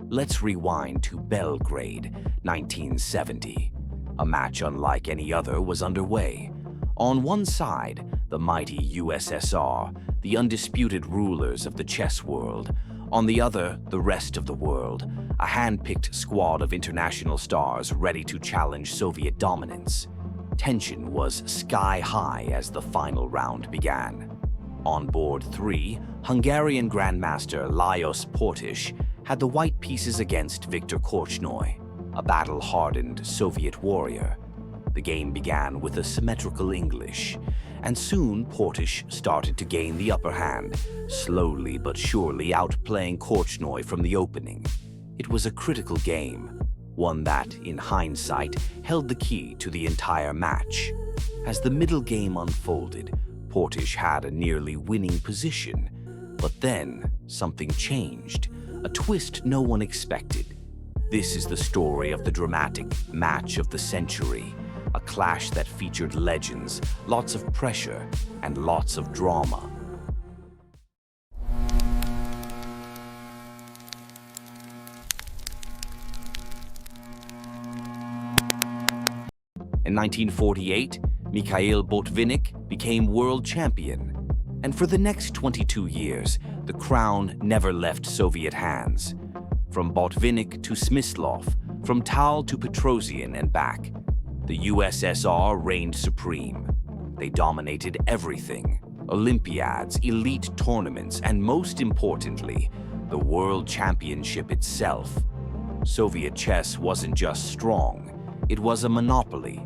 let's rewind to Belgrade, 1970. A match unlike any other was underway. On one side, the mighty USSR, the undisputed rulers of the chess world. On the other, the rest of the world, a hand-picked squad of international stars ready to challenge Soviet dominance. Tension was sky-high as the final round began. On board 3, Hungarian Grandmaster Lajos Portis had the white pieces against Viktor Korchnoi, a battle-hardened Soviet warrior. The game began with a symmetrical English, and soon Portis started to gain the upper hand, slowly but surely outplaying Korchnoi from the opening. It was a critical game, one that, in hindsight, held the key to the entire match. As the middle game unfolded, Portis had a nearly winning position, but then something changed, a twist no one expected. This is the story of the dramatic match of the century, a clash that featured legends, lots of pressure, and lots of drama. In 1948, Mikhail Botvinnik became world champion, and for the next 22 years, the crown never left Soviet hands. From Botvinnik to Smyslov, from Tal to Petrosian and back, the USSR reigned supreme. They dominated everything: Olympiads, elite tournaments, and most importantly, the World Championship itself. Soviet chess wasn't just strong, it was a monopoly.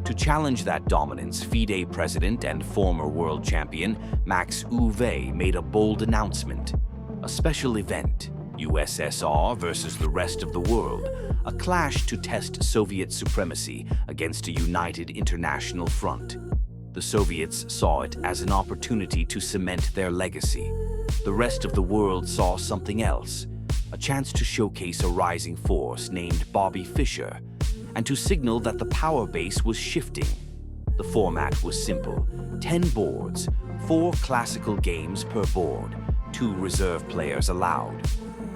To challenge that dominance, FIDE president and former world champion Max Uwe made a bold announcement. A special event, USSR versus the rest of the world, a clash to test Soviet supremacy against a united international front. The Soviets saw it as an opportunity to cement their legacy. The rest of the world saw something else, a chance to showcase a rising force named Bobby Fischer, and to signal that the power base was shifting. The format was simple: 10 boards, 4 classical games per board, 2 reserve players allowed.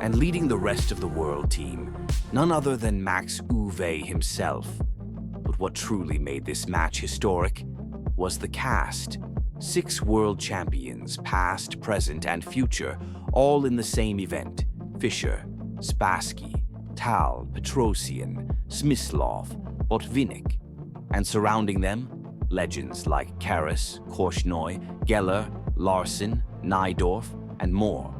And leading the rest of the world team, none other than Max Uwe himself. But what truly made this match historic was the cast. 6 world champions, past, present, and future, all in the same event: Fischer, Spassky, Tal, Petrosian, Smyslov, Botvinnik. And surrounding them, legends like Keres, Korchnoi, Geller, Larsen, Najdorf, and more.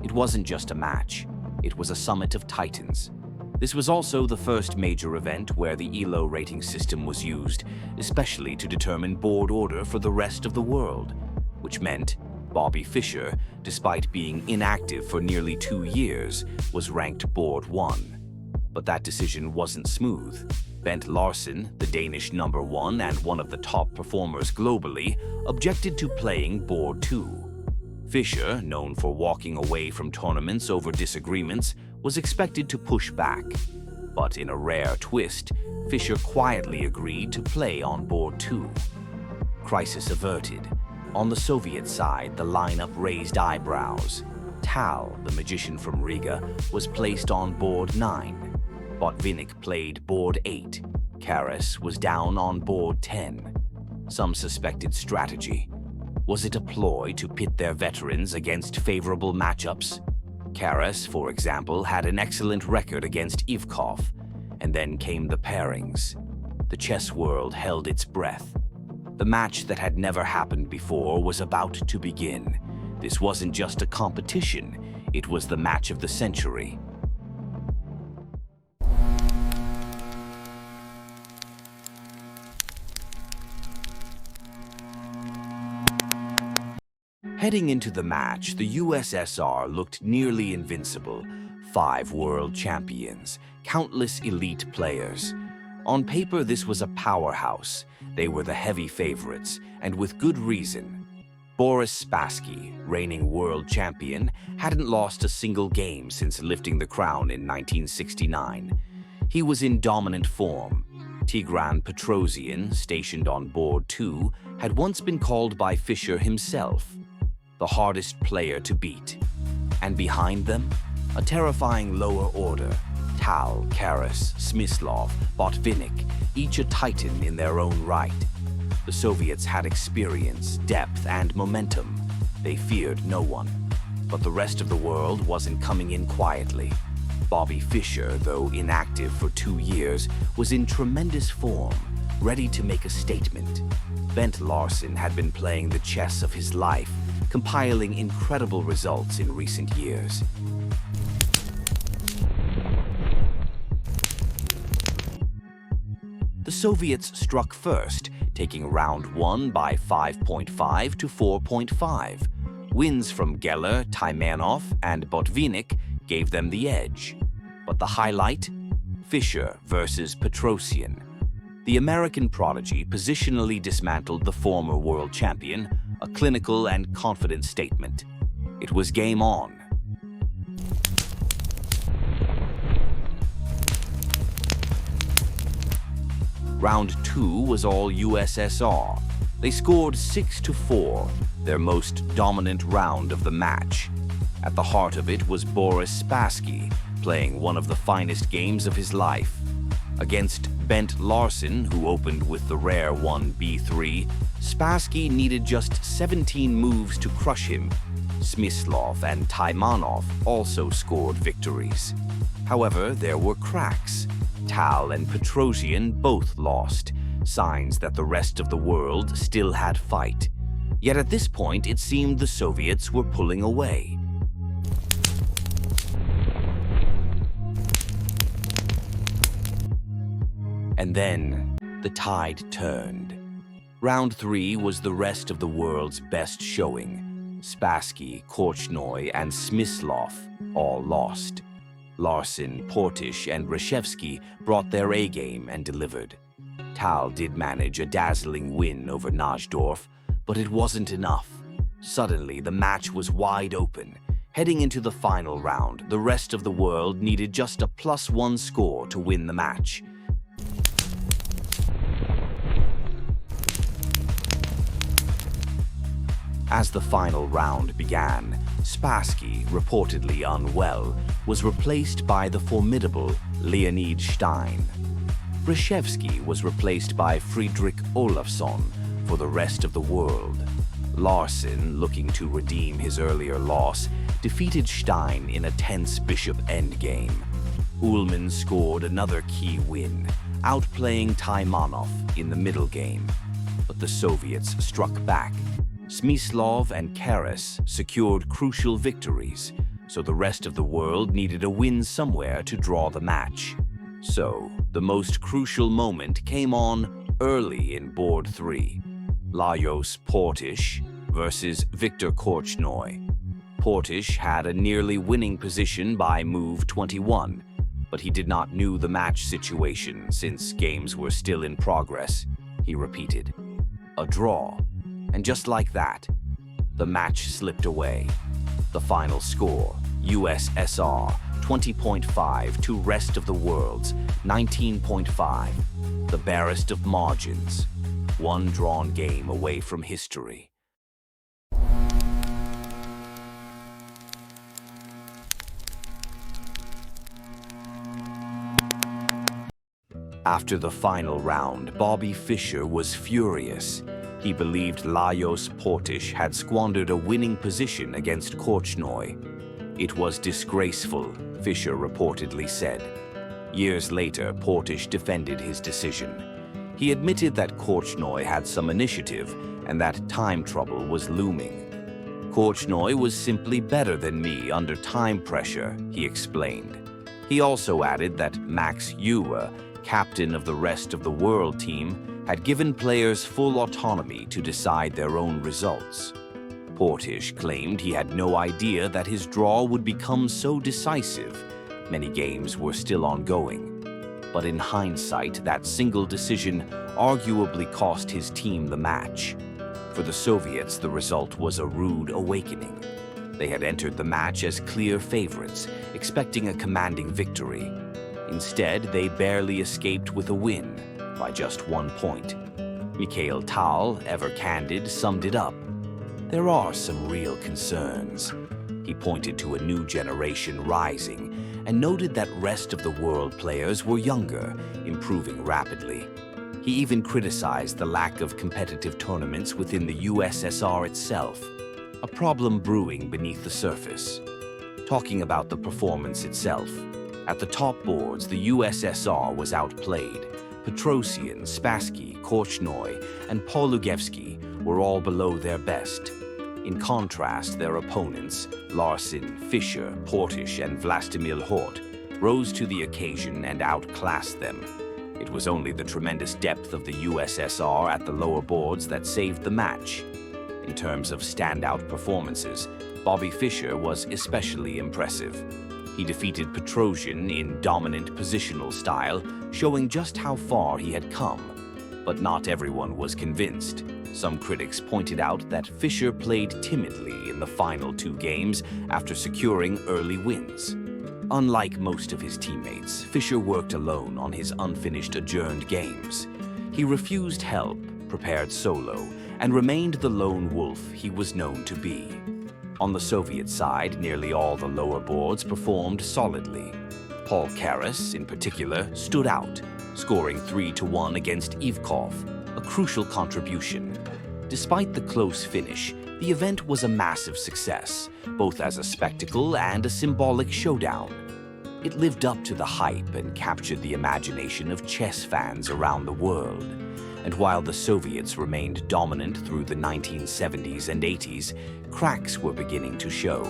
It wasn't just a match, it was a summit of titans. This was also the first major event where the ELO rating system was used, especially to determine board order for the rest of the world, which meant Bobby Fischer, despite being inactive for nearly 2 years, was ranked board 1. But that decision wasn't smooth. Bent Larsen, the Danish number 1 and one of the top performers globally, objected to playing board 2. Fischer, known for walking away from tournaments over disagreements, was expected to push back. But in a rare twist, Fischer quietly agreed to play on board 2. Crisis averted. On the Soviet side, the lineup raised eyebrows. Tal, the magician from Riga, was placed on board 9. Botvinnik played board 8. Keres was down on board 10. Some suspected strategy. Was it a ploy to pit their veterans against favorable matchups? Keres, for example, had an excellent record against Ivkov, and then came the pairings. The chess world held its breath. The match that had never happened before was about to begin. This wasn't just a competition, it was the match of the century. Heading into the match, the USSR looked nearly invincible. 5 world champions, countless elite players. On paper, this was a powerhouse. They were the heavy favorites, and with good reason. Boris Spassky, reigning world champion, hadn't lost a single game since lifting the crown in 1969. He was in dominant form. Tigran Petrosian, stationed on board 2, had once been called by Fischer himself the hardest player to beat. And behind them, A terrifying lower order, Tal, Karas, Smyslov, Botvinnik, each a titan in their own right. The Soviets had experience, depth, and momentum. They feared no one. But the rest of the world wasn't coming in quietly. Bobby Fischer, though inactive for 2 years, was in tremendous form, ready to make a statement. Larsen had been playing the chess of his life, compiling incredible results in recent years. The Soviets struck first, taking round 1 by 5.5 to 4.5. Wins from Geller, Taimanov, and Botvinnik gave them the edge. But the highlight? Fischer versus Petrosian. The American prodigy positionally dismantled the former world champion, a clinical and confident statement. It was game on. Round 2 was all USSR. They scored 6-4, their most dominant round of the match. At the heart of it was Boris Spassky, playing one of the finest games of his life. Against Larsen, who opened with the rare 1b3, Spassky needed just 17 moves to crush him. Smyslov and Taimanov also scored victories. However, there were cracks. Tal and Petrosian both lost, signs that the rest of the world still had fight. Yet at this point, it seemed the Soviets were pulling away. And then, the tide turned. Round 3 was the rest of the world's best showing. Spassky, Korchnoi, and Smyslov all lost. Larsen, Portish, and Reshevsky brought their A-game and delivered. Tal did manage a dazzling win over Najdorf, but it wasn't enough. Suddenly, the match was wide open. Heading into the final round, the rest of the world needed just a +1 score to win the match. As the final round began, Spassky, reportedly unwell, was replaced by the formidable Leonid Stein. Reshevsky was replaced by Friedrich Olafsson for the rest of the world. Larsen, looking to redeem his earlier loss, defeated Stein in a tense bishop endgame. Ullmann scored another key win, outplaying Taimanov in the middle game. But the Soviets struck back. Smyslov and Karas secured crucial victories, so the rest of the world needed a win somewhere to draw the match. So, the most crucial moment came on early in board 3. Lajos Portish versus Viktor Korchnoi. Portish had a nearly winning position by move 21, but he did not know the match situation since games were still in progress. He repeated, "A draw." And just like that, the match slipped away. The final score, USSR 20.5 to rest of the world's 19.5. The barest of margins. One drawn game away from history. After the final round, Bobby Fischer was furious. He believed Lajos Portish had squandered a winning position against Korchnoi. It was disgraceful, Fischer reportedly said. Years later, Portish defended his decision. He admitted that Korchnoi had some initiative and that time trouble was looming. Korchnoi was simply better than me under time pressure, he explained. He also added that Max Euwe, captain of the rest of the world team, had given players full autonomy to decide their own results. Portish claimed he had no idea that his draw would become so decisive. Many games were still ongoing. But in hindsight, that single decision arguably cost his team the match. For the Soviets, the result was a rude awakening. They had entered the match as clear favorites, expecting a commanding victory. Instead, they barely escaped with a win, by just 1 point. Mikhail Tal, ever candid, summed it up. "There are some real concerns." He He pointed to a new generation rising and noted that rest of the world players were younger, improving rapidly. He even criticized the lack of competitive tournaments within the USSR itself, a problem brewing beneath the surface. Talking about the performance itself, at the top boards, the USSR was outplayed. Petrosian, Spassky, Korchnoi, and Polugevsky were all below their best. In contrast, their opponents, Larsen, Fischer, Portisch, and Vlastimil Hort, rose to the occasion and outclassed them. It was only the tremendous depth of the USSR at the lower boards that saved the match. In terms of standout performances, Bobby Fischer was especially impressive. He defeated Petrosian in dominant positional style, showing just how far he had come. But not everyone was convinced. Some critics pointed out that Fischer played timidly in the final 2 games after securing early wins. Unlike most of his teammates, Fischer worked alone on his unfinished adjourned games. He refused help, prepared solo, and remained the lone wolf he was known to be. On the Soviet side, nearly all the lower boards performed solidly. Paul Karras, in particular, stood out, scoring 3-1 against Ivkov, a crucial contribution. Despite the close finish, the event was a massive success, both as a spectacle and a symbolic showdown. It lived up to the hype and captured the imagination of chess fans around the world. And while the Soviets remained dominant through the 1970s and 80s, cracks were beginning to show.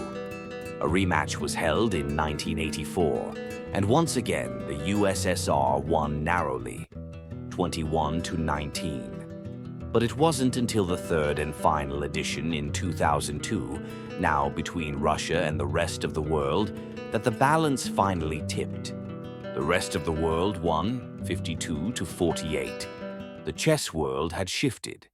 A rematch was held in 1984, and once again the USSR won narrowly, 21-19. But it wasn't until the third and final edition in 2002, now between Russia and the rest of the world, that the balance finally tipped. The rest of the world won 52-48. The chess world had shifted.